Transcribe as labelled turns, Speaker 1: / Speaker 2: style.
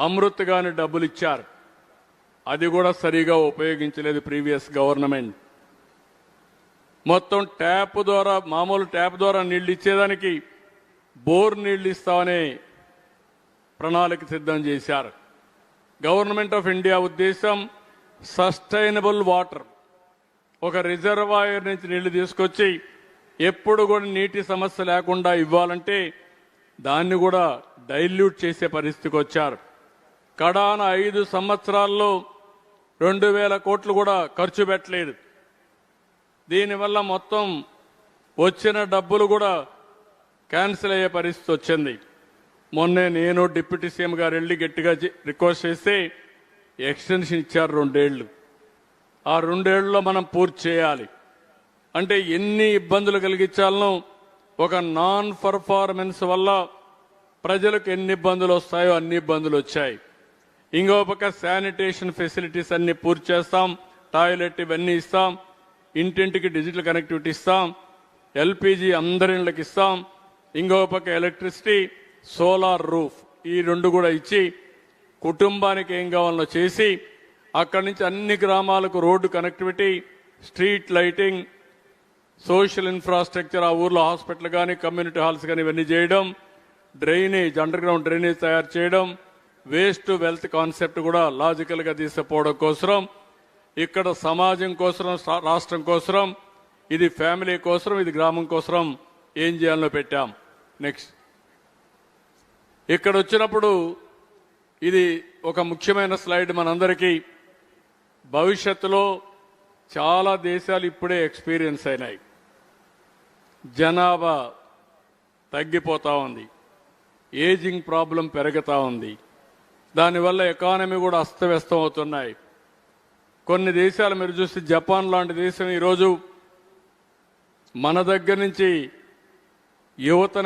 Speaker 1: అమృత్ గాని డబ్బులు ఇచ్చారు. అది కూడా సరిగా ఉపయోగించలేదు ప్రీవియస్ గవర్నమెంట్. మొత్తం ట్యాప్ ద్వారా, మామూలు ట్యాప్ ద్వారా నీళ్లు ఇచ్చేదానికి బోర్ నీళ్లు ఇస్తామనే ప్రణాళిక సిద్ధం చేశారు. గవర్నమెంట్ ఆఫ్ ఇండియా ఉద్దేశం సస్టైనబుల్ వాటర్, ఒక రిజర్వాయర్ నుంచి నీళ్లు తీసుకొచ్చి ఎప్పుడు కూడా నీటి సమస్య లేకుండా ఇవ్వాలంటే దాన్ని కూడా డైల్యూట్ చేసే పరిస్థితికి వచ్చారు. కడాన 5 సంవత్సరాల్లో 2000 కోట్లు కూడా ఖర్చు పెట్టలేదు. దీనివల్ల మొత్తం వచ్చిన డబ్బులు కూడా క్యాన్సిల్ అయ్యే పరిస్థితి వచ్చింది. మొన్నే నేను డిప్యూటీ సీఎం గారు వెళ్ళి గట్టిగా రిక్వెస్ట్ చేస్తే ఎక్స్టెన్షన్ ఇచ్చారు 2 ఏళ్లు. ఆ 2 ఏళ్లలో మనం పూర్తి చేయాలి. అంటే ఎన్ని ఇబ్బందులు కలిగించాలనో, ఒక నాన్ పర్ఫార్మెన్స్ వల్ల ప్రజలకు ఎన్ని ఇబ్బందులు వస్తాయో అన్ని ఇబ్బందులు వచ్చాయి. ఇంకో పక్క శానిటేషన్ ఫెసిలిటీస్ అన్ని పూర్తి చేస్తాం, టాయిలెట్ ఇవన్నీ ఇస్తాం, ఇంటింటికి డిజిటల్ కనెక్టివిటీ ఇస్తాం, ఎల్పిజి అందరి ఇళ్ళకి ఇస్తాం, ఇంకో పక్క ఎలక్ట్రిసిటీ, సోలార్ రూఫ్, ఈ 2 కూడా ఇచ్చి కుటుంబానికి ఏం కావాలో చేసి అక్కడి నుంచి అన్ని గ్రామాలకు road connectivity, street lighting, social infrastructure, ఆ ఊర్లో హాస్పిటల్ కానీ కమ్యూనిటీ హాల్స్ కానీ ఇవన్నీ చేయడం, డ్రైనేజ్, అండర్ గ్రౌండ్ డ్రైనేజ్ తయారు చేయడం, వేస్ట్ టు వెల్త్ కాన్సెప్ట్ కూడా లాజికల్గా తీసుకుపోవడం కోసం, ఇక్కడ సమాజం కోసం, రాష్ట్రం కోసం, ఇది ఫ్యామిలీ కోసం, ఇది గ్రామం కోసం ఏం చేయాలో పెట్టాం. నెక్స్ట్ ఇక్కడ వచ్చినప్పుడు ఇది ఒక ముఖ్యమైన స్లైడ్ మనందరికీ. భవిష్యత్తులో చాలా దేశాలు ఇప్పుడే ఎక్స్పీరియన్స్ అయినాయి. జనాభా తగ్గిపోతా ఉంది, ఏజింగ్ ప్రాబ్లం పెరుగుతూ ఉంది, దానివల్ల ఎకానమీ కూడా అస్తవ్యస్తం అవుతున్నాయి. కొన్ని దేశాలు మీరు చూస్తే జపాన్ లాంటి దేశం ఈరోజు మన దగ్గర నుంచి యువతను